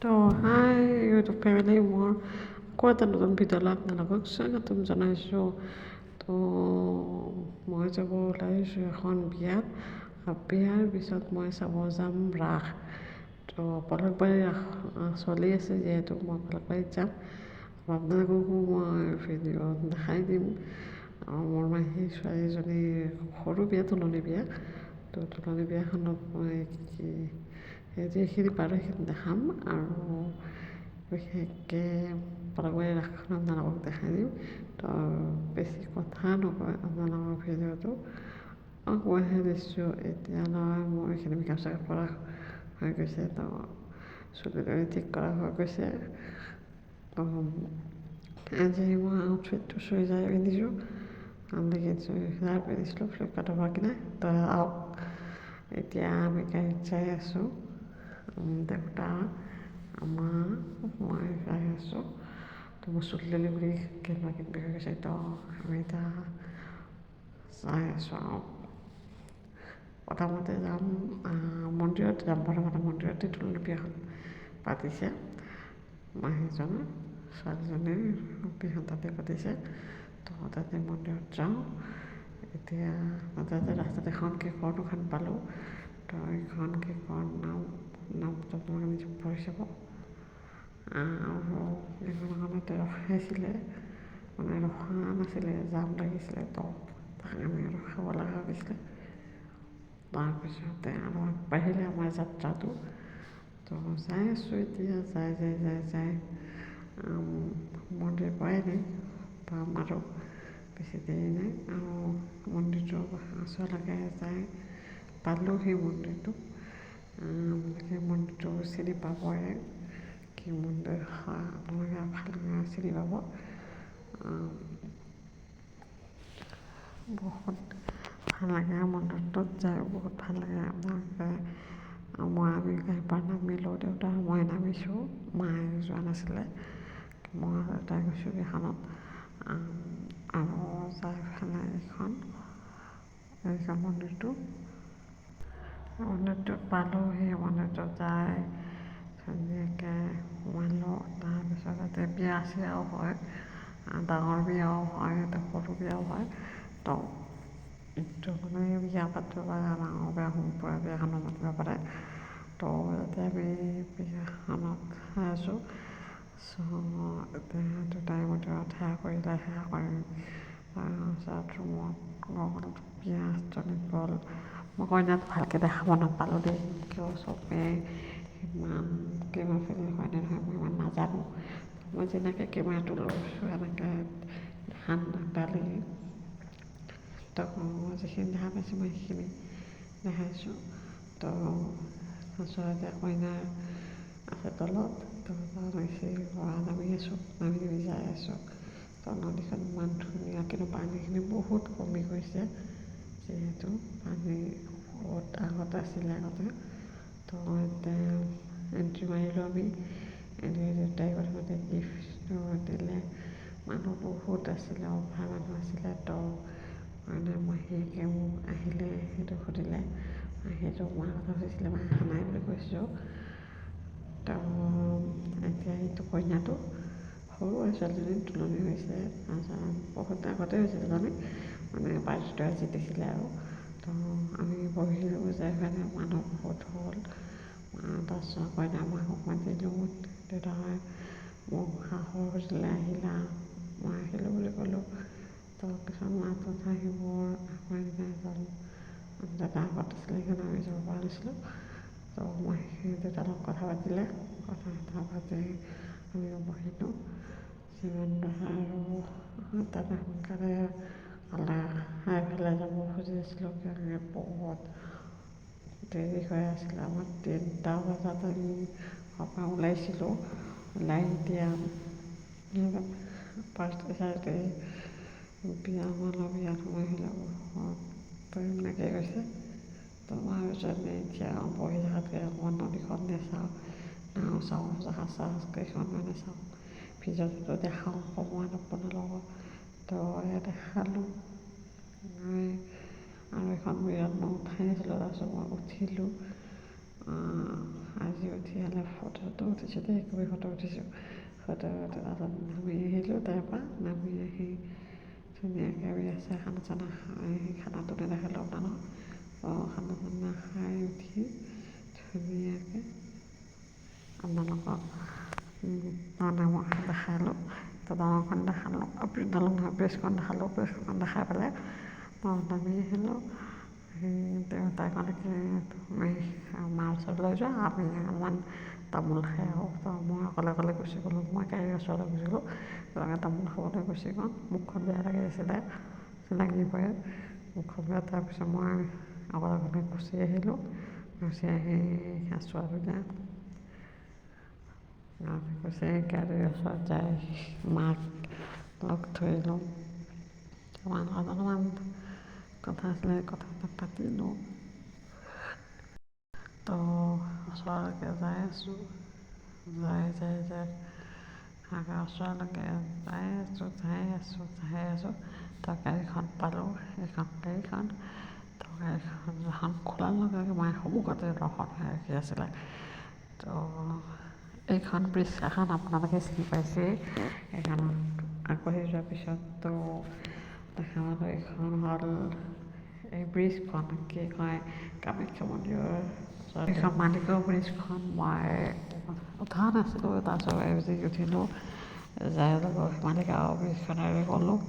তো হাই YouTube family, মোৰ আকৌ এটা নতুন ভিডিঅ'লৈ আপোনালোকক স্বাগতম জনাইছোঁ। তো মই যাব ওলাইছোঁ এখন বিয়াত। বিয়াৰ পিছত মই চাব যাম ৰাস। তো পলকবাৰী ৰাস চলি আছে, যিহেতু মই পলকবাৰীত যাম। আপোনালোককো মই ভিডিঅ'ত দেখাই দিম। মোৰ মাহী ছোৱালীজনীৰ সৰু বিয়া, তুলনি বিয়া। তো তুলনি বিয়াখনত মই যিখিনি পাৰোঁ সেইখিনি দেখাম, আৰু বিশেষকৈ পলকবাৰী ৰাসখন আপোনালোকক দেখাই দিম। তো বেছি কথা নকয় আপোনালোকৰ ভিডিঅ'টো আগবঢ়াই দিছোঁ। এতিয়ালৈ মোৰ এইখিনি মেকআপ চেকআপ কৰা হৈ গৈছে, তো চুলি ঠিক কৰা হৈ গৈছে। তো আজি মই আউটফিটটো চুইজাৰ পিন্ধিছোঁ, চুইজাৰ পিন্ধিছিলোঁ ফ্লিপকাৰ্টৰ পৰা কিনে। তো এতিয়া আমি গাড়ীত যাই আছোঁ। দেউতা, মই যাই আছোঁ। তো মোৰ চুলি তুলি বুলি কিবা কিবি হৈ গৈছে, তো আমি এতিয়া যাই আছোঁ। আৰু প্ৰথমতে যাম মন্দিৰত যাম। প্ৰথমতে মন্দিৰতে তুলনি বিয়াখন পাতিছে, মাহীজনে ছোৱালীজনীৰ বিয়াখন তাতে পাতিছে। তো তাতে মন্দিৰত যাওঁ। এতিয়া তাতে ৰাস্তাত এখন কেকৰ দোকান পালোঁ। তো এইখন কেকৰ নামটো আপোনালোকে নিজে পঢ়ি চাব। আৰু এইখন দোকানতে ৰখাইছিলে, মানে ৰখা নাছিলে, জাম লাগিছিলে, তো তাক আমি ৰখাব লগা হৈছিলে। তাৰপিছতে আৰু আগবাঢ়িলে আমাৰ যাত্ৰাটো। তো যাই আছোঁ এতিয়া, যাই মন্দিৰ পোৱাই নাই, পাম আৰু বেছি দেৰি নাই। আৰু মন্দিৰটো ওচৰলৈকে যাই পালোঁ। সেই মন্দিৰটো আপোনালোকে মন্দিৰটো চিনি পাবই, কি মন্দিৰ হয় আপোনালোকে ভালকৈ চিনি পাব। বহুত ভাল লাগে মন্দিৰটোত যাই, বহুত ভাল লাগে। আপোনালোকে আমি গাড়ীৰ পৰা নামিলোঁ, দেউতা মই নামিছোঁ, মায়ে যোৱা নাছিলে, মই দেউতাই গৈছোঁ এইখনত। আৰু যাই পেলাই এইখন মন্দিৰটোত পালোঁ। সেই মন্দিৰটোত যাই ধুনীয়াকৈ সোমালোঁ। তাৰপিছত তাতে বিয়া চিয়াও হয়, ডাঙৰ বিয়াও হয়, সৰু বিয়াও হয়। তো এইটো মানে বিয়া পাতিব পাৰে, ডাঙৰ বিয়া সৰু বিয়াখনত মাতিব পাৰে। তো তাতে আমি বিয়াখনত চাই আছোঁ। এতিয়া দেউতাই মন্দিৰত সেৱা কৰিলে, সেৱা কৰি তাৰপিছত ৰুমত গ'ল, বিয়াজনীত গ'ল। মই কইনাটো ভালকৈ দেখাব নাপালোঁ দেই, কিয় চবেই ইমান কেমেৰা ফেমেৰা হয় নে নহয় মই ইমান নাজানো। মই যেনেকৈ কেমেৰাটো লৈছোঁ এনেকৈ দেখা নাপালেই। তো যিখিনি দেখা পাইছোঁ মই সেইখিনি দেখাইছোঁ। তো ওচৰতে কইনাৰ আছে তলত, তো নামি আছোঁ, নামি যাই আছোঁ। তো নদীখন ইমান ধুনীয়া, কিন্তু পানীখিনি বহুত কমি গৈছে, যিহেতু পানী বহুত আগত আছিলে আগতে। তো এতিয়া এণ্ট্ৰি মাৰিলোঁ আমি। দেউতাই প্ৰথমতে গিফ্টটো দিলে, মানুহ বহুত আছিলে, অভাৰ মানুহ আছিলে। তো মানে মাহীয়েকে মোক আহিলে সেইটো সুধিলে, মাহীয়েতো মাৰ কথা সুধিছিলে, মায়ে অহা নাই বুলি কৈছোঁ। তো এতিয়া সেইটো কইনাটো সৰু ছোৱালীজনী তুলনি হৈছে, বহুত আগতে হৈছে তুলনি, মানে বাৰ্থডে আজি দিছিলে আৰু। তো আমি বহিলোঁ, যাই পেলাই মানুহ বহুত হ'ল। তাৰপিছত কইনা মাকক মাতিলোঁ, দেউতাই মোক সাহস দিলে, আহিলা, মই আহিলোঁ বুলি ক'লোঁ। তো কিছুমান মাত সেইবোৰ এজন দাদা আগত আছিলে, সেইকাৰণে আমি যাব পৰা নাছিলোঁ। তো মই দেউতাৰ লগত কথা পাতিলে, কথা পাতি আমি বহিলোঁ। যিমান আৰু তাতে সোনকালে খাই পেলাই যাব খুজি আছিলোঁ, কিয় বহুত দেৰি হৈ আছিলে। আমাৰ 3টা বজাত আমি ঘৰৰ পৰা ওলাইছিলোঁ। ওলাই এতিয়া পাঁচটা চাৰিটা বিয়াত সময় হ'লে বহুত টাইম লাগি গৈছে। তো মই এতিয়া বহি থকাতকৈ অকণমান নদীখনতে চাওঁ, নাও চাওঁ, জাহাজ কেইখনমানে চাওঁ, ভিডিঅ'টো দেখাওঁ অকণমান আপোনালোকক। তো দেখালোঁ আৰু এখন বিৰাট মই উঠাই নাছিলোঁ, তাৰপিছত মই উঠিলোঁ। আজি উঠি হ'লে ফটো উঠিছোঁ দেই, একবি ফটো উঠিছোঁ। ফটো তাৰপাছত নামি আহিলোঁ, তাৰপৰা নামি আহি ধুনীয়াকৈ বিয়া চিয়া খানা চানা খাই খানাটো নেদেখালোঁ আপোনালোকক। খানা চানা খাই উঠি ধুনীয়াকৈ আপোনালোকক মানে মই দেখালোঁ। দলংখন দেখালোঁ, দলং নহয় ব্ৰিজখন দেখালোঁ। ব্ৰিজখন দেখাই পেলাই মই নামি আহিলোঁ। দেউতাই ক'লে কি তুমি মাৰ ওচৰত লৈ যোৱা, আমি অলপমান তামোল খাই আহোঁ। তো মই অকলে গুচি গ'লোঁ, মই গাড়ীৰ ওচৰলৈ গুচি গ'লোঁ। তেওঁলোকে তামোল খাবলৈ গুচি গ'ল। মুখখন বেয়া লাগি আছিলে, লাগিবই মুখখন বেয়া। তাৰপিছত মই অকলে গুচি আহিলোঁ। গুচি আহি আছোঁ আৰু এতিয়া গুচি গাড়ীৰ ওচৰত যাই মাক লগ ধৰিলোঁ। মাৰ লগত অলপমান কথা আছিলে, কথা পাতিলোঁ। তো ওচৰলৈকে যাই আছোঁ, যাই ওচৰলৈকে যাই আছোঁ। তো গাড়ীখন পালোঁ, এইখন গাড়ীখন। তো গাড়ীখন খোলাৰ লগে লগে মায়ে সন্মুখতে দৰ্শন হৈ ৰখি আছিলে। তো এইখন ব্ৰিজ এখন আপোনালোকে চিনি পাইছেই। এইখনত আগবাঢ়ি যোৱাৰ পিছত তো দেখা পালোঁ এইখন হ'ল এই ব্ৰিজখন কি কয় কামাখ্যা মন্দিৰৰ ওচৰত। এইখন মালিগাঁও ব্ৰিজখন মই উঠা নাছিলোঁ, তাৰপিছত আজি উঠিলোঁ। যাই লগত মালিগাঁও ব্ৰিজখনেৰে গ'লোঁ।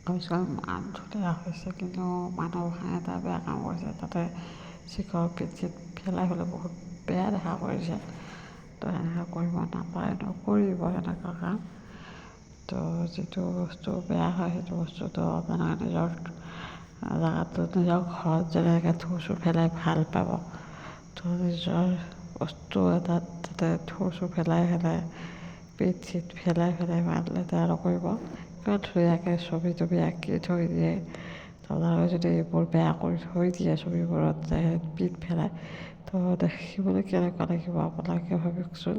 ব্ৰিজখন ইমান ধুনীয়া হৈছে, কিন্তু মানুহে এটা বেয়া কাম কৰিছে, তাতে শিখৰ পিট চিট পেলাই পেলাই বহুত বেয়া দেখা কৰিছে। তো এনেকুৱা কৰিব নাপায়, নকৰিব এনেকুৱা কাম। তো যিটো বস্তু বেয়া হয়, সেইটো বস্তুটো আপোনাৰ নিজৰ জেগাটো নিজৰ ঘৰত যেনেকৈ থু চু পেলাই ভাল পাব, তো নিজৰ বস্তু এটাত যাতে থু চু পেলাই পিট চিট পেলাই লেতেৰা নকৰিব। কিমান ধুনীয়াকৈ ছবি তবি আঁকি থৈ দিয়ে, আপোনালোকে যদি এইবোৰ বেয়া কৰি থৈ দিয়ে ছবিবোৰত যে পিট পেলাই, তো দেখিবলৈ কেনেকুৱা লাগিব আপোনালোকে ভাবকচোন।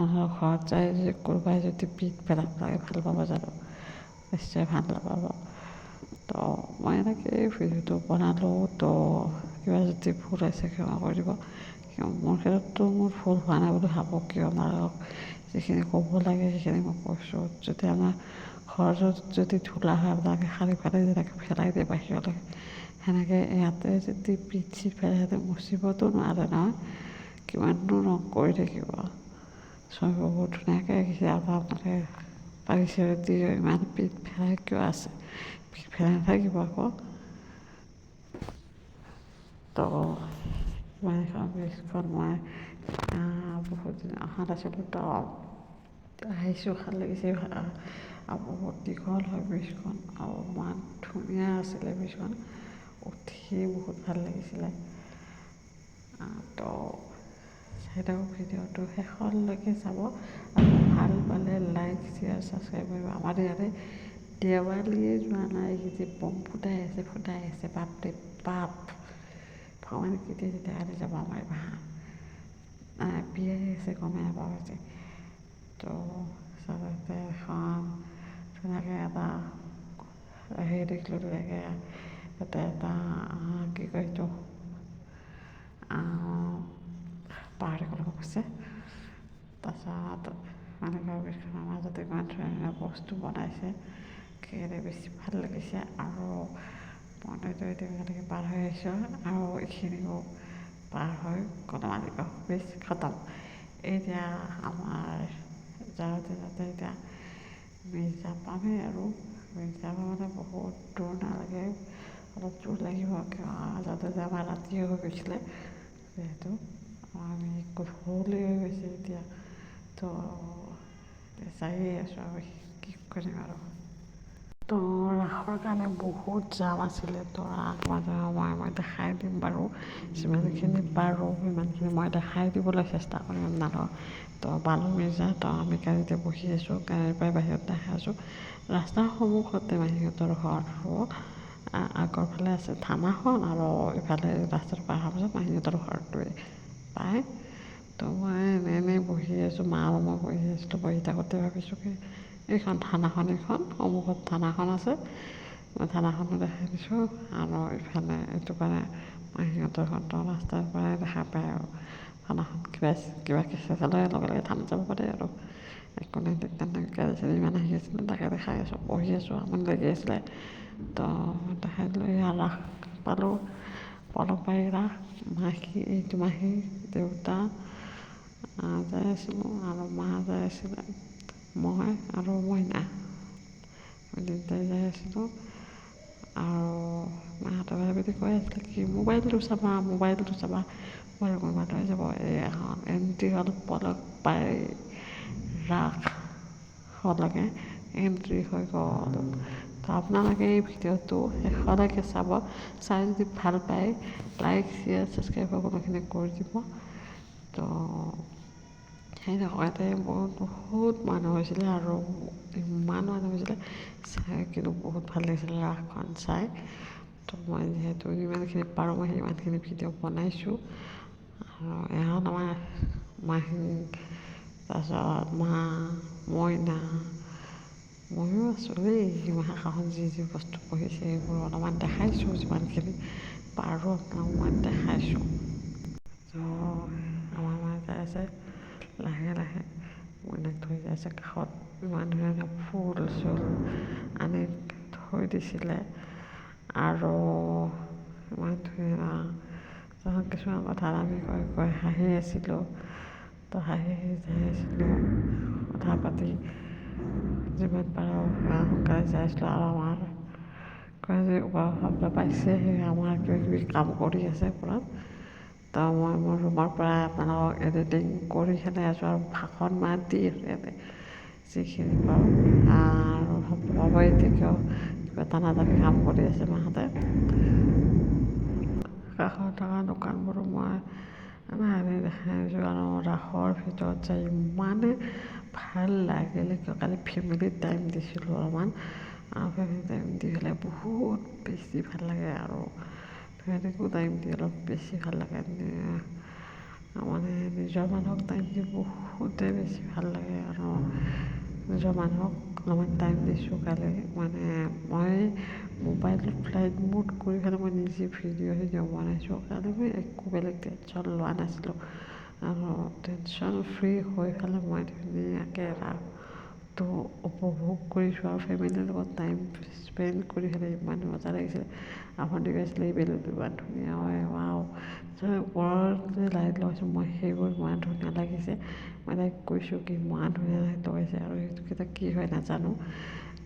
আমাৰ ঘৰত যায় যদি কোনোবাই যদি পিট পেলাই আপোনালোকে ভাল পাব জানো? নিশ্চয় ভাল নাপাব। তো মই এনেকৈ ভিডিঅ'টো বনালোঁ। তো কিবা যদি ভুল হৈছে ক্ষমা কৰি দিব। মোৰ ক্ষেত্ৰততো মোৰ ভুল হোৱা নাই বুলি ভাবোঁ, কিয় আপোনালোকক যিখিনি ক'ব লাগে সেইখিনি মই কৈছোঁ। যদি আমাৰ ঘৰত যদি ধূলা হয়, আপোনালোকে সাৰি পেলাই যেনেকৈ পেলাই দিয়ে বাহিৰলৈ, সেনেকৈ ইয়াতে যদি পিট চিট পেলাই সিহঁতে মুচিবতো নোৱাৰে নহয়, কিমাননো ৰং কৰি থাকিব। ছবিবোৰ বহুত ধুনীয়াকৈ আঁকিছে, আপোনালোকে পাৰিছে যদি ইমান পিট পেলাই কিয় আছে, পিট পেলাই নাথাকিব আকৌ। তো মালিগাঁও ব্ৰিজখন মই বহুত দিন অহা নাছিলোঁ, তো আহিছোঁ, ভাল লাগিছে। আৰু বহুত দীঘল হয় ব্ৰিজখন, আৰু ইমান ধুনীয়া আছিলে ব্ৰিজখন, উঠি বহুত ভাল লাগিছিলে। তো চাই থাকক ভিডিঅ'টো শেষলৈকে চাব, আৰু ভাল পালে লাইক শ্বেয়াৰ ছাবস্ক্ৰাইব কৰিব। আমাৰ ইয়াতে দেৱালীয়ে যোৱা নাই, যে বম ফুটাই আছে বাপৰে বাপ। ভগৱান কেতিয়া আনি যাব আমাৰ বিয়াই আছে গমেই নাপাওঁ যে। তো চাবতে এখন ধুনীয়াকৈ এটা হেৰি দেখিলোঁ, ধুনীয়াকৈ তাতে এটা কি কয় এইটো পাহাৰী কলম আছে। তাৰপাছত মালিগাঁও ব্ৰিজখনৰ মাজতে ইমান ধুনীয়া বস্তু বনাইছে, সেইকাৰণে বেছি ভাল লাগিছে। আৰু মন্দিৰটো এতিয়ালৈকে পাৰ হৈ আহিছোঁ, আৰু এইখিনিও পাৰ হৈ গ'লে মালিগাঁও ব্ৰিজ খতম। এতিয়া আমাৰ যাওঁতে এতিয়া মিৰ্জা পামেই আৰু মিৰ্জা মানে বহুত দূৰ নালাগে, অলপ দূৰ লাগিব। যাতে আমাৰ ৰাতিয়ে হৈ গৈছিলে, যিহেতু আমি গধূলি হৈ গৈছে এতিয়া। তো যায়ে আছোঁ আৰু কি কৰিম আৰু। তো ৰাসৰ কাৰণে বহুত জাম আছিলে। তো ৰাস মাজে মই দেখাই দিম বাৰু, যিমানখিনি পাৰোঁ সিমানখিনি মই দেখাই দিবলৈ চেষ্টা কৰিম আপোনালোকক। তো পালোঁ মিৰ্জা, তো আমি গাড়ীতে বহি আছোঁ, গাড়ীৰ পৰাই বাহিৰত দেখাই আছোঁ। ৰাস্তাৰ সন্মুখতে মাহীহঁতৰ ঘৰ, আৰু আগৰ ফালে আছে থানাখন, আৰু ইফালে ৰাস্তাটো পাৰ হোৱাৰ পিছত মাহীহঁতৰ ঘৰটোৱে পায়। তো মই এনেই বহি আছোঁ, মা আৰু মই বহি আছিলোঁ। বহি থাকোঁতে ভাবিছোঁ কি এইখন থানাখন, এইখন সন্মুখত থানাখন আছে, মই থানাখনো দেখাই দিছোঁ আৰু ইফালে এইটো পাৰে মাহীহঁতৰ ঘৰটো ৰাস্তাৰ পৰাই দেখা পায় আৰু থানাখন কিবা কেছ হ'লে লগে লগে থানাত যাব পাৰে আৰু একো নাই তেনেকৈ গাড়ী চাড়ী ইমান আহি আছিলে তাকে দেখাই আছোঁ পঢ়ি আছোঁ আমনি লাগি আছিলে তো দেখাই দিলোঁ এয়া ৰাস পালোঁ পলকবাৰী ৰাস মাহী এইটো মাহী দেউতা যাই আছিলোঁ আৰু মা যাই আছিলে মই আৰু মইনা তিনিটাই যাই আছিলোঁ আৰু মাহঁতে ভাবি কৈ আছিলে কি মোবাইলটো চাবা মই মোবাইল লৈ যাব এই এখন এণ্ট্ৰি হ'ল পলকবাৰী ৰাস হলকে এণ্ট্ৰি হৈ গ'ল তো আপোনালোকে এই ভিডিঅ'টো শেষলৈকে চাব চাই যদি ভাল পায় লাইক শ্বেয়াৰ ছাবস্ক্ৰাইব সকলোখিনি কৰি দিব তো সেই নকওঁতে বহুত মানুহ হৈছিলে আৰু ইমান মানুহ হৈছিলে চাই কিন্তু বহুত ভাল লাগিছিলে ৰাসখন চাই তো মই যিহেতু যিমানখিনি পাৰোঁ মই সিমানখিনি ভিডিঅ' বনাইছোঁ আৰু এখন আমাৰ মাহী তাৰপিছত মা মইনা ময়ো আছোঁ দেই সিমাহাখন যি বস্তু পঢ়িছে সেইবোৰ অলপমান দেখাইছোঁ যিমানখিনি পাৰোঁ আপোনাক দেখাইছোঁ তো আমাৰ মায়ে যাই আছে লাহে লাহে মইনাক থৈ যাই আছে কাষত ইমান ধুনীয়া ফুল চুল আনি থৈ দিছিলে আৰু ইমান ধুনীয়া কিছুমান কথাত আমি কৈ হাঁহি আছিলোঁ তো হাঁহি যাই আছিলোঁ কথা পাতি যিমান পাৰোঁ সোনকালে যাই আছিলোঁ আৰু আমাৰ কয় যে শব্দ পাইছে সেই আমাৰ কিবাকিবি কাম কৰি আছে পূৰা তো মই মোৰ ৰুমৰ পৰা আপোনালোকক এডিটিং কৰি কেনে আছোঁ আৰু ভাষণ মাত দি আছোঁ ইয়াতে যিখিনি পাৰোঁ আৰু হ'ব এতিয়া কিয় কিবা টানা টানি কাম কৰি আছে মাহঁতে কাষত থকা দোকানবোৰো মই লাহে দেখাই আছোঁ আৰু ৰাসৰ ভিতৰত যাই ইমানে ভাল লাগিলে কিয় কালি ফেমিলি টাইম দিছিলোঁ অলপমান আৰু ফেমিলি টাইম দি পেলাই বহুত বেছি ভাল লাগে আৰু ফেমিলিকো টাইম দি অলপ বেছি ভাল লাগে মানে নিজৰ মানুহক টাইম দি বহুতেই বেছি ভাল লাগে আৰু নিজৰ মানুহক অলপমান টাইম দিছোঁ কালি মানে মই মোবাইলত ফ্লাইট মুড কৰি পেলাই মই নিজে ভিডিঅ' বনাইছোঁ কালি মই একো বেলেগ টেনশ্যন লোৱা নাছিলোঁ আৰু টেনশ্যন ফ্ৰী হৈ পেলাই মই ধুনীয়াকৈ ৰাসটো উপভোগ কৰিছোঁ আৰু ফেমিলিৰ লগত টাইম স্পেণ্ড কৰি পেলাই ইমান মজা লাগিছিলে আপুনি কৈছিলে এই বেলুনটো ইমান ধুনীয়া হয় ৱাও ওপৰত যে লাইট লগাইছোঁ মই সেইবোৰ ইমান ধুনীয়া লাগিছে মই তাইক কৈছোঁ কি ইমান ধুনীয়া লাইট লগাইছে আৰু সেইটোকেইটা কি হয় নাজানো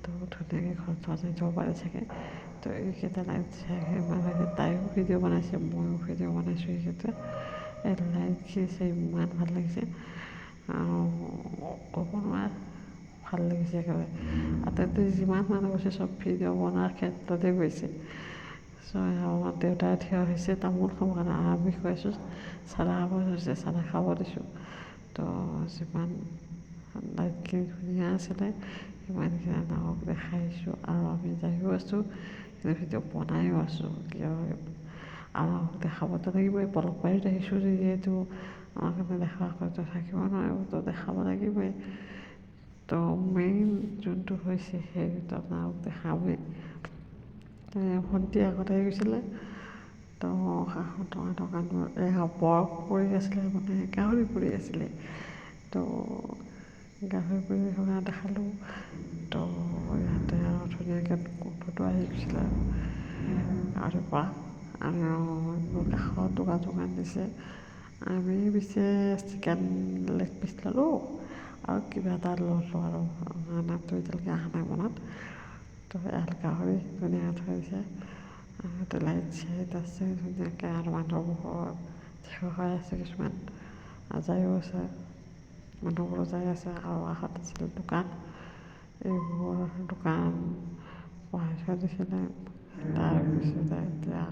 তো ধুনীয়াকৈ ঘৰত সজাই থ'ব পাৰে চাগে তো এইকেইটা লাইট চাই ইমান লাগে তাইও ভিডিঅ' বনাইছে ময়ো ভিডিঅ' বনাইছোঁ এইকেইটা এই লাইটখিনি চাই ইমান ভাল লাগিছে আৰু ক'ব নোৱাৰা ভাল লাগিছে একেবাৰে আৰু তাতে যিমান মানুহ গৈছে চব ভিডিঅ' বনোৱাৰ ক্ষেত্ৰতে গৈছে চ' আমাৰ দেউতাই থিয় হৈছে তামোল খাবৰ কাৰণে আৰু আমি খুৱাইছোঁ চানা খাব ধৰিছে চানা খাব দিছোঁ তো যিমান লাইটখিনি ধুনীয়া আছিলে সিমানখিনি আপোনালোকক দেখাইছোঁ আৰু আমি যায়ো আছোঁ কিন্তু ভিডিঅ' বনায়ো আছোঁ কিয় আৰু দেখাবতো লাগিবই পলকবাৰীত আহিছোঁ যিহেতু আমাৰ কাৰণে দেখাটো থাকিব নোৱাৰিব তো দেখাব লাগিবই তো মেইন যোনটো হৈছে সেইটো আপোনালোক দেখাবই ভণ্টি আগতে গৈছিলে তো কাষত থকা দোকানবোৰ বৰফ পৰি আছিলে মানে গাহৰি পৰি আছিলে তো গাহৰি পৰি থকা দেখালোঁ তো ইয়াতে আৰু ধুনীয়াকৈ গোন্ধটো আহি গৈছিলে গাহৰিৰ পৰা আৰু কাষত দোকান দিছে আমি পিছে চিকেন লেগ পিচ ল'লোঁ আৰু কিবা এটা ল'লোঁ আৰু নামটো এতিয়ালৈকে অহা নাই মনত তো গাহৰি ধুনীয়াকৈ থৈ দিছে লাইট চাইট আছে ধুনীয়াকৈ আৰু মানুহবোৰ থিয় হৈ আছে কিছুমান যায়ো আছে মানুহবোৰো যাই আছে আৰু কাষত আছিলে দোকান এইবোৰ দোকান বহাই থৈ দিছিলে তাৰপিছতে এতিয়া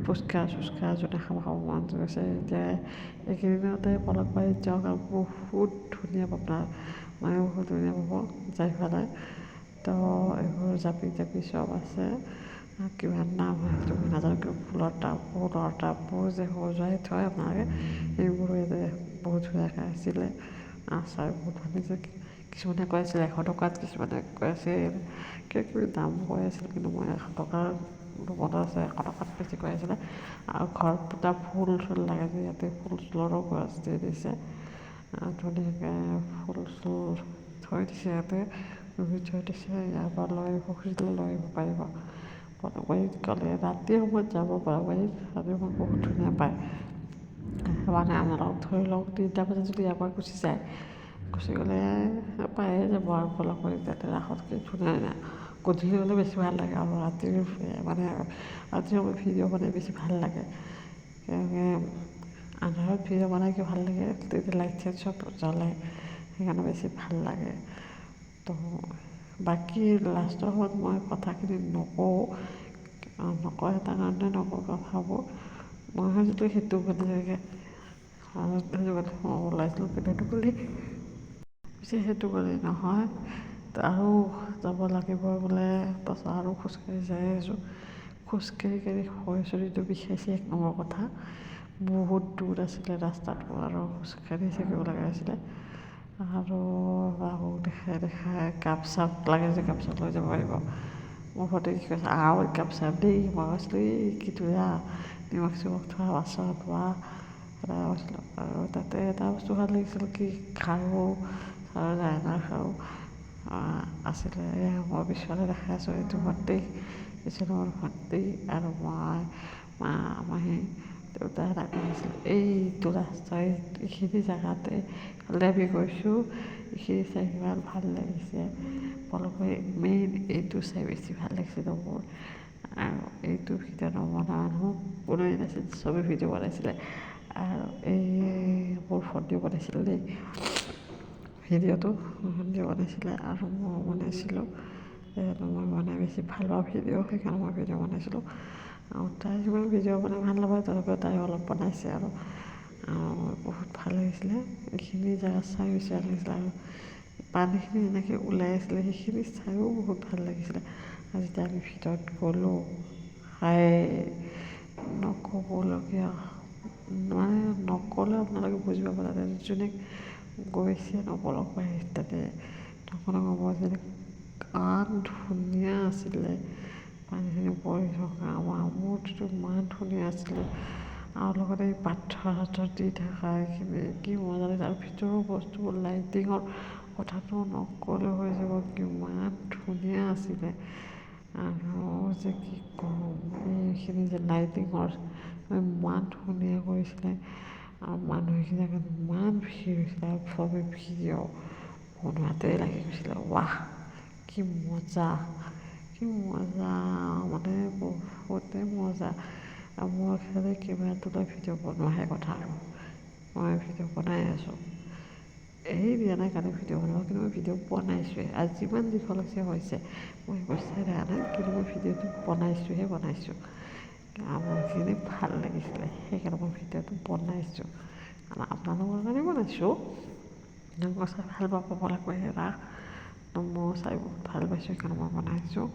ফুচকা চুচকা যোনে খাব মন গৈছে এতিয়া এইকেইদিনতে পলকবাৰীত যাওক আৰু বহুত ধুনীয়া পাব ময়ো বহুত ধুনীয়া পাব যাই পেলাই তো এইবোৰ জাপি চব আছে কিমান নাম হয় সেইটো মই নাজানো কিন্তু ফুলৰ টাববোৰ যে সজুৱাই থয় আপোনালোকে সেইবোৰো ইয়াতে বহুত ধুনীয়াকৈ আছিলে চাই বহুত ভাল লাগিছে কিছুমানে কৈ আছিল 100 টকাত, কিছুমানে কৈ আছিল কিবা দাম কৈ আছিল, কিন্তু মই 100 টকাৰ মনত আছে 100 টকাত বেছি কৈ আছিলে। আৰু ঘৰত দুটা ফুল চুল লাগে যে ইয়াতে ফুল চুলৰো গছ দি দিছে, ধুনীয়াকৈ ফুল চুল থৈ দিছে, ইয়াতে ৰুই থৈ দিছে। ইয়াৰ পৰা লৈ আহিব খুজিলে লৈ আহিব পাৰিব। বনবাৰীত গ'লে ৰাতিৰ সময়ত যাব বনবাৰীত, ৰাতিৰ সময়ত বহুত ধুনীয়া পায়। মানে আমাৰ লগত ধৰি লওক 3টা বজাত যদি ইয়াৰ পৰা গুচি যায়, গুচি গ'লে পায়ে যাব আৰু বনবাৰীত তাতে ৰাসতকৈ ধুনীয়া। গধূলি হ'লে বেছি ভাল লাগে আৰু ৰাতিৰ মানে ৰাতিৰ সময়ত ভিডিঅ' বনাই বেছি ভাল লাগে। আন্ধাৰত ভিডিঅ' বনাই কি ভাল লাগে, তেতিয়া লাইট চাইট চব জ্বলে, সেইকাৰণে বেছি ভাল লাগে। তো বাকী লাষ্টৰ সময়ত মই কথাখিনি নকওঁ, এটা কাৰণে নকওঁ কথাবোৰ। মই ভাবিছিলোঁ সেইটো গ'লে ওলাইছিলোঁ, কিন্তু সেইটো গ'লে পিছে সেইটো গ'লে নহয়, আৰু যাব লাগিব বোলে। তাৰপাছত আৰু খোজকাঢ়ি যাই আছোঁ, খোজকাঢ়ি ভৰি-চৰিটো বিষাইছে 1 নম্বৰ কথা। বহুত দূৰ আছিলে ৰাস্তাটো আৰু খোজকাঢ়ি থাকিব লগা হৈছিলে। আৰু বাবুক দেখাই কাপ চাপ লাগে যে কাপ চাপ লৈ যাব পাৰিব। মোৰ ঘৰতে কি কৈছে আৰু কাপ চাপ দেই, মই কৈছিলোঁ এই কি ধুনীয়া নিমখ চিমখ থোৱা বাচন ধোৱা, এটা কৈছিলোঁ। আৰু তাতে এটা বস্তু ভাল লাগিছিল কি খাৰু আৰু লাইনাৰ খাৰু আছিলে। মই পিছফালে দেখাই আছোঁ, এইটো ভণ্টি, পিছফালে মোৰ ভণ্টি আৰু মই, মা, মাহী, দেউতা এনেকৈ আহিছিলোঁ। এইটো ৰাস্তাৰ এইখিনি জেগাতে কালি আমি গৈছোঁ, এইখিনি চাই ইমান ভাল লাগিছে। বনবাৰী মেইন এইটো চাই বেছি ভাল লাগিছিল মোৰ। আৰু এইটো ভিডিঅ' নবনোৱা মানুহ কোনোৱে নাছিল, চবেই ভিডিঅ' বনাইছিলে। আৰু এই মোৰ ভণ্টিও বনাইছিলে দেই ভিডিঅ'টো, ভণ্টিও বনাইছিলে আৰু মই বনাইছিলোঁ। মই বনাই বেছি ভাল পাওঁ ভিডিঅ', সেইকাৰণে মই ভিডিঅ' বনাইছিলোঁ। আৰু তাই যিমান ভিডিঅ' বনাই ভাল নাপায়, তথাপিও তাই অলপ বনাইছে আৰু বহুত ভাল লাগিছিলে। এইখিনি জেগা চাই বেছি ভাল লাগিছিলে আৰু পানীখিনি এনেকৈ ওলাই আছিলে, সেইখিনি চায়ো বহুত ভাল লাগিছিলে। আৰু যেতিয়া আমি ভিতৰত গ'লোঁ, নক'বলগীয়া, মানে নক'লে আপোনালোকে বুজিব পৰা নাই। যোনে গৈছে নকলক পায় তাতে নকলক হ'ব যে ইমান ধুনীয়া আছিলে পানীখিনি পৰি থকা, মোৰটোতো ইমান ধুনীয়া আছিলে। আৰু লগতে এই পাথৰ দি থকা এইখিনি কি মজা লাগিছে। আৰু ভিতৰৰ বস্তুবোৰ লাইটিঙৰ কথাটো নক'লে হৈ যাব, কিমান ধুনীয়া আছিলে। আৰু যে কি ক'ম, এইখিনি যে লাইটিঙৰ ইমান ধুনীয়া কৰিছিলে। আৰু মানুহখিনি ইমান ভিৰ হৈছিলে, আৰু চবেই ভিডিঅ' বনোৱাতেই লাগি গৈছিলে। ৱাহ কি মজা, কি মজা, মানে বহুতেই মজা। আৰু মোৰ খালি কেমেৰাটো লৈ ভিডিঅ' বনোৱাহে কথা, আৰু মই ভিডিঅ' বনাই আছোঁ। এৰি দিয়া নাই কাৰণে ভিডিঅ' বনাব, কিন্তু মই ভিডিঅ' বনাইছোঁহে। আৰু যিমান দীঘল হৈছে মই এইবোৰ চাই থকা নাই, কিন্তু মই ভিডিঅ'টো বনাইছোঁ। মোৰখিনি ভাল লাগিছিলে, সেইকাৰণে মই ভিডিঅ'টো বনাইছোঁ। আৰু আপোনালোকৰ কাৰণে বনাইছোঁ, আপোনালোকে চাই ভাল পাব লাগিব এটা। মই চাই বহুত ভাল পাইছোঁ, সেইকাৰণে মই বনাইছোঁ।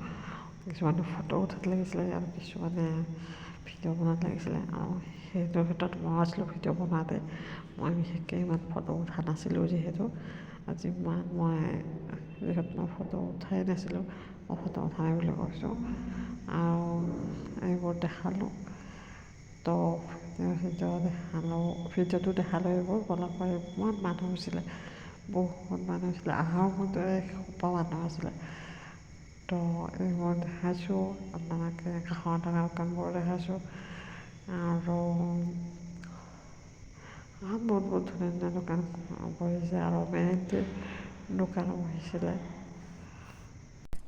কিছুমানে ফটো উঠাত লাগিছিলে আৰু কিছুমানে ভিডিঅ' বনোৱাত লাগিছিলে। আৰু সেইটোৰ ক্ষেত্ৰত মই আছিলোঁ ভিডিঅ' বনোৱাতে। মই বিশেষকৈ ইমান ফটো উঠা নাছিলোঁ, যিহেতু মই ফটো উঠাই নাছিলোঁ, মই ফটো উঠা নাই বুলি কৈছোঁ। আৰু এইবোৰ দেখালোঁ, তো ভিডিঅ'টো দেখালোঁ। এইবোৰ বনবাৰীত ইমান মানুহ হৈছিলে, বহুত মানুহ হৈছিলে, আহাৰ সময়তে এসোপা মানুহ আছিলে। তো এইবোৰ দেখাইছোঁ আপোনালোকে, কাষত থকা দোকানবোৰ দেখাইছোঁ। আৰু বহুত ধুনীয়া দোকান বহিছে, আৰু মেইনলি দোকানো বহিছিলে।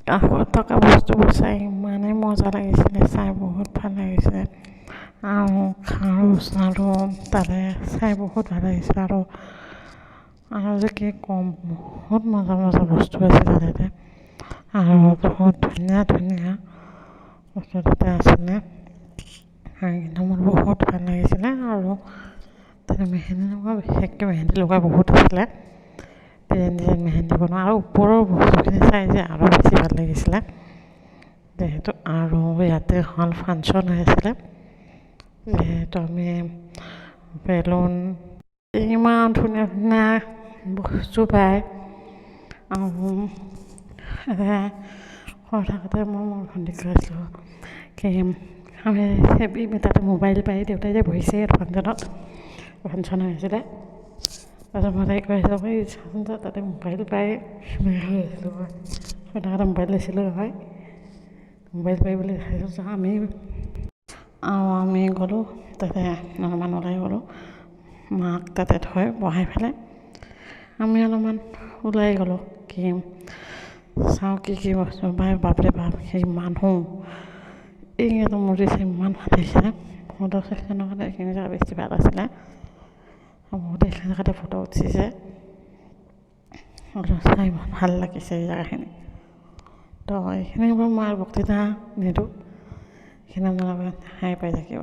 কাষত থকা বস্তুবোৰ চাই ইমানেই মজা লাগিছিলে, চাই বহুত ভাল লাগিছিলে। আৰু খাৰু চাৰু তাতে চাই বহুত ভাল লাগিছিলে। আৰু যে কি ক'ম, বহুত মজা বস্তু আছিলে তাতে, আৰু বহুত ধুনীয়া বস্তু তাতে আছিলে। কিন্তু মোৰ বহুত ভাল লাগিছিলে। আৰু তাতে মেহেন্দি লগোৱা, বিশেষকৈ মেহেন্দি লগোৱা বহুত আছিলে, ডিজাইন মেহেন্দি বনোৱা। আৰু ওপৰৰ বস্তুখিনি চাই যে আৰু বেছি ভাল লাগিছিলে, যিহেতু আৰু ইয়াতে এখন ফাংচন হৈ আছিলে, যিহেতু আমি বেলুন ইমান ধুনীয়া বস্তু পায়, আৰু সৰু থাকোঁতে মই মোৰ ভণ্টিক কৈছিলোঁ কি আমি তাতে মোবাইল পাই দেউতাই যে বহিছে দোকানখনত ফাংচন হৈছিলে তাৰপিছত মই তাইক কৈছিলোঁ মই চাচোন তাতে মোবাইল পাই হৈছিলোঁ মই সৰু থাকোঁতে মোবাইল লৈছিলোঁ নহয় মোবাইল পাই বুলি দেখাইছোঁ আমি গ'লোঁ তাতে অলপমান ওলাই গ'লোঁ মাক তাতে থৈ বহাই পেলাই আমি অলপমান ওলাই গ'লোঁ কি চাওঁ কি বস্তু বাপৰে বাপ সেই মানুহ এইটো মৰিছে ইমান ভাল হৈছে বহুতো ছেকশ্যনৰ কাৰণে এইখিনি জেগা বেছি ভাল আছিলে বহুতে এইখিনি জেগাতে ফটো উঠিছে আৰু চাই ইমান ভাল লাগিছে এই জেগাখিনি তো এইখিনি বাৰু মই আৰু বক্তৃতা নিদিওঁ এইখিনি আপোনালোকে দেখাই পাই থাকিব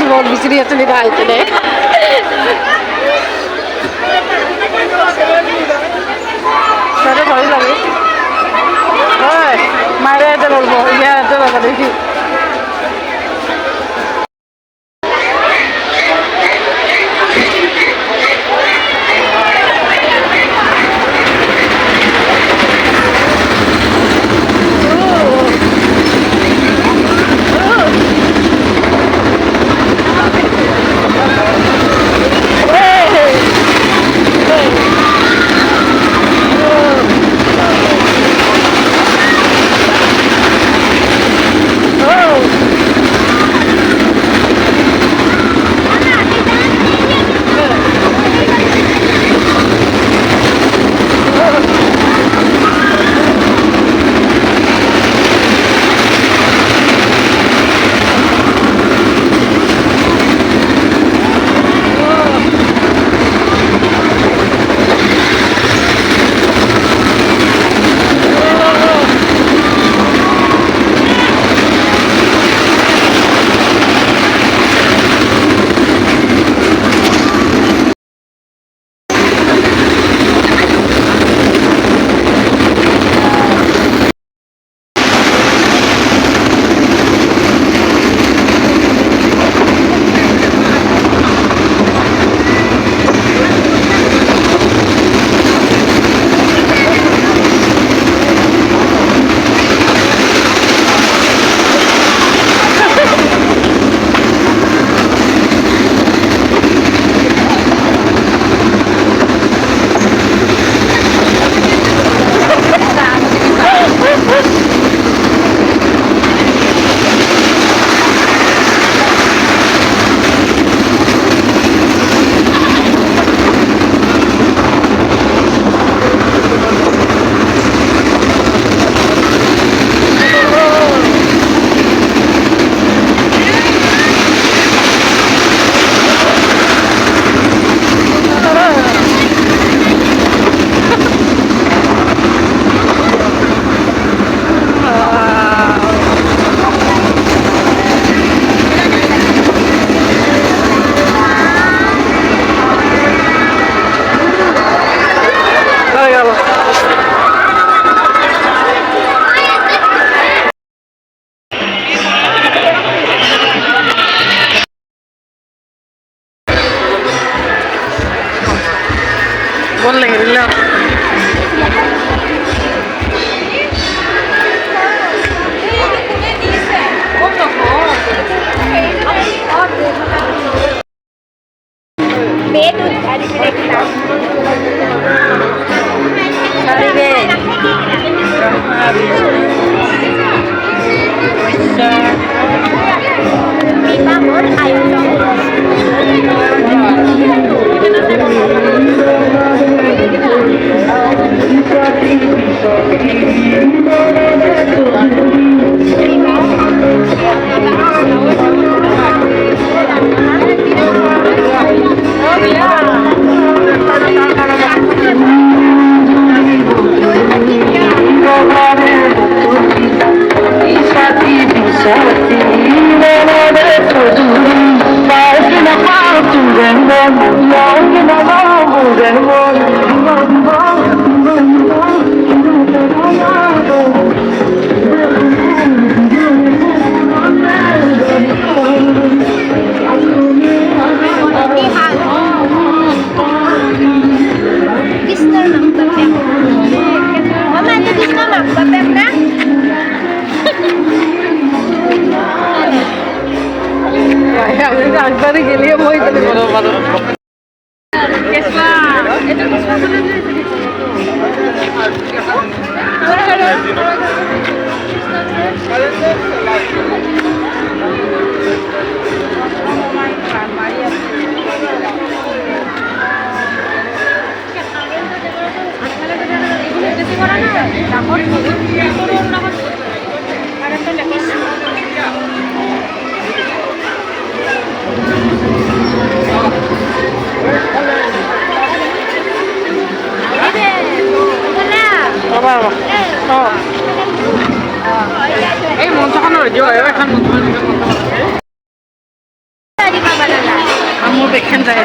बहुत बिसरी असली डाल चले चलो थोड़ी लगी मारे चलो यार चलो देखी একবারে গেলে মই গেলে বলো বলো কেসলা এটা কেসলা বলে এই মঞ্চখনৰ দিও এখন মঞ্চ দেখেন যায়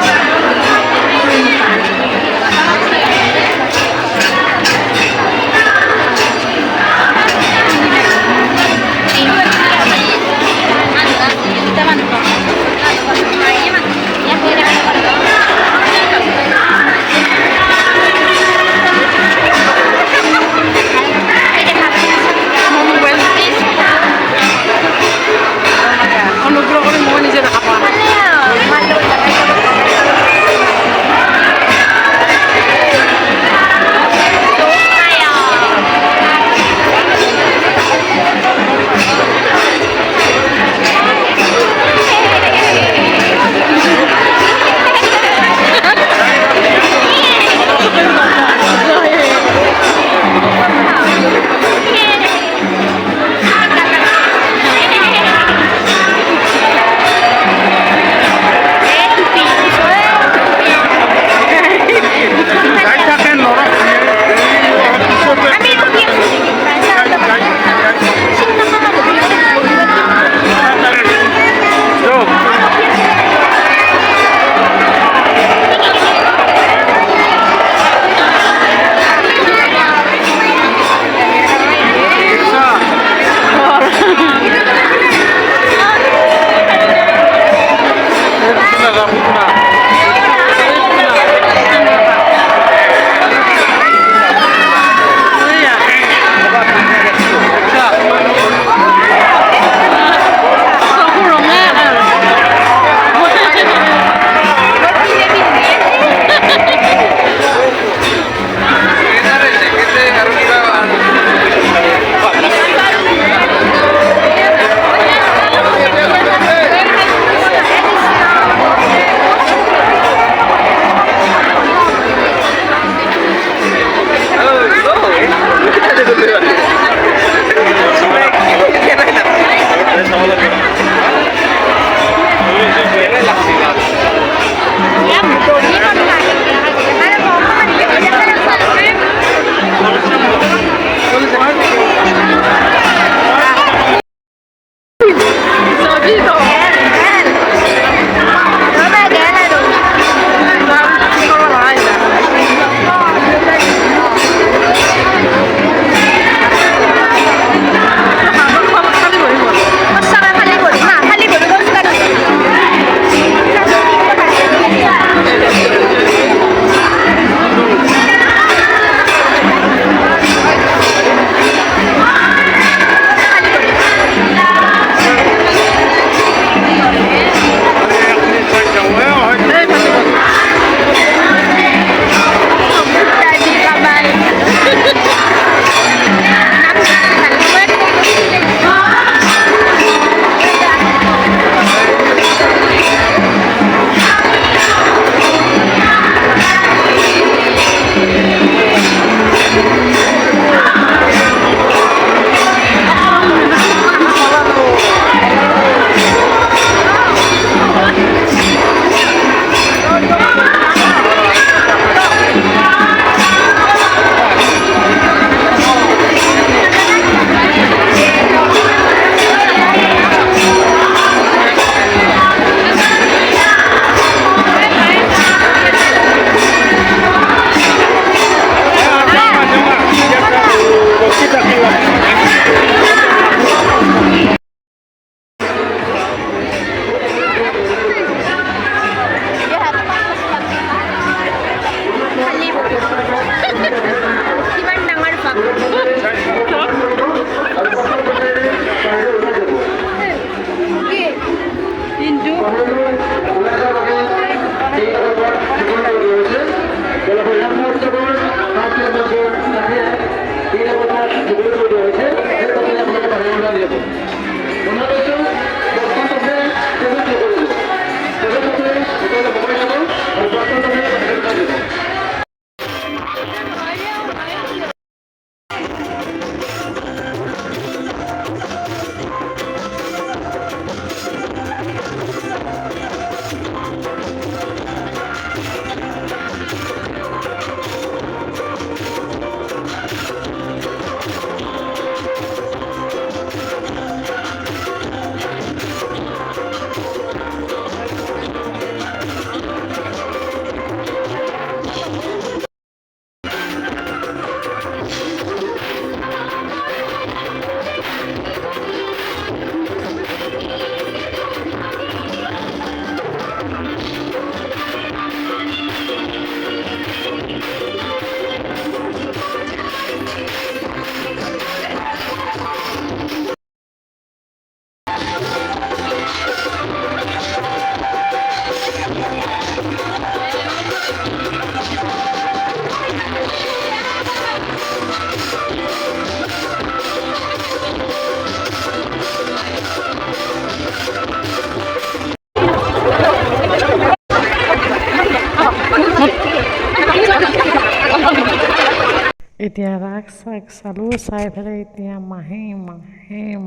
এতিয়া ৰাগ চাগ চালোঁ, চাই পেলাই এতিয়া মাহী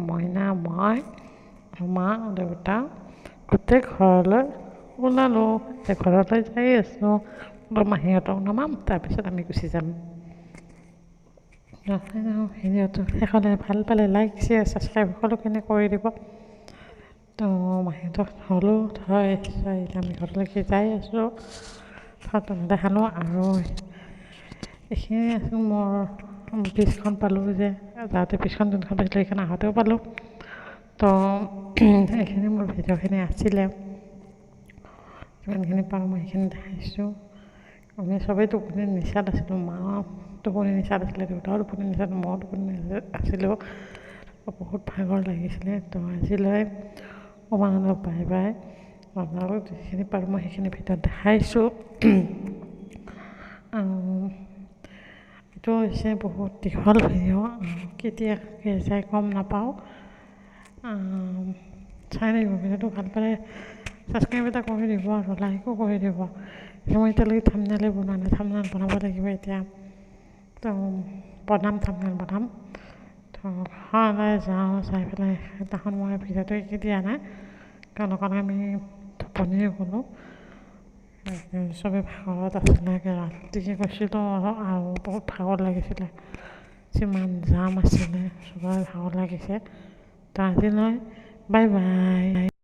মইনা মই মা দেউতা গোটেই ঘৰলৈ ওলালোঁ। ঘৰলৈ যাই আছোঁ, মাহীহঁতক নমাম, তাৰপিছত আমি গুচি যাম। ভিডিঅ'টো শেষলৈ ভাল পালে লাইক শ্বেয়াৰ ছাবস্ক্ৰাইব সকলোখিনি কৰি দিব। তো মাহীহঁতক হ'লোঁ থৈ আমি ঘৰলৈকে যাই আছোঁ। ফটো নেদেখালোঁ আৰু এইখিনি আছোঁ। মোৰ পিছখন পালোঁ যে যাওঁতে পিছখন যোনখন পাইছিলোঁ সেইখন আহোঁতেও পালোঁ। তো এইখিনি মোৰ ভিডিঅ'খিনি আছিলে, যিমানখিনি পাৰোঁ মই সেইখিনি দেখাইছোঁ। আমি চবেই টোপনি নিচাত আছিলোঁ, মাও টোপনি নিচাত আছিলে, দেউতাও টোপনি নিচাত, ময়ো টোপনি নিচাত আছিলোঁ। বহুত ভাগৰ লাগিছিলে। তো আজিলৈ উমানন্দ বাই বাই। আপোনালোক যিখিনি পাৰোঁ মই সেইখিনি ভিডিঅ'ত দেখাইছোঁ। এইটো হৈছে বহুত দীঘল ভিডিঅ', কেতিয়াকৈ যায় গম নাপাওঁ। চাই থাকিব, ভিডিঅ'টো ভাল পালে ছাবস্ক্ৰাইব এটা কৰি দিব আৰু লাইকো কৰি দিব। মই এতিয়ালৈকে থাম্বনেইলে বনোৱা নাই, থাম্বনেইল বনাব লাগিব এতিয়া। তো থাম্বনেইল বনাম। তো ঘৰলৈ যাওঁ, চাই পেলাই সেইদিনাখন মই ভিডিঅ'টো এৰি দিয়া নাই, কাৰণ অকণ আমি টোপনিয়ে গ'লোঁ। চবেই ভাগৰত আছিলে, ৰাতিকৈ গৈছিলোঁ আৰু বহুত ভাগৰ লাগিছিলে, যিমান জাম আছিলে চবৰে ভাগৰ লাগিছে। তো আজিলৈ বাই বাই।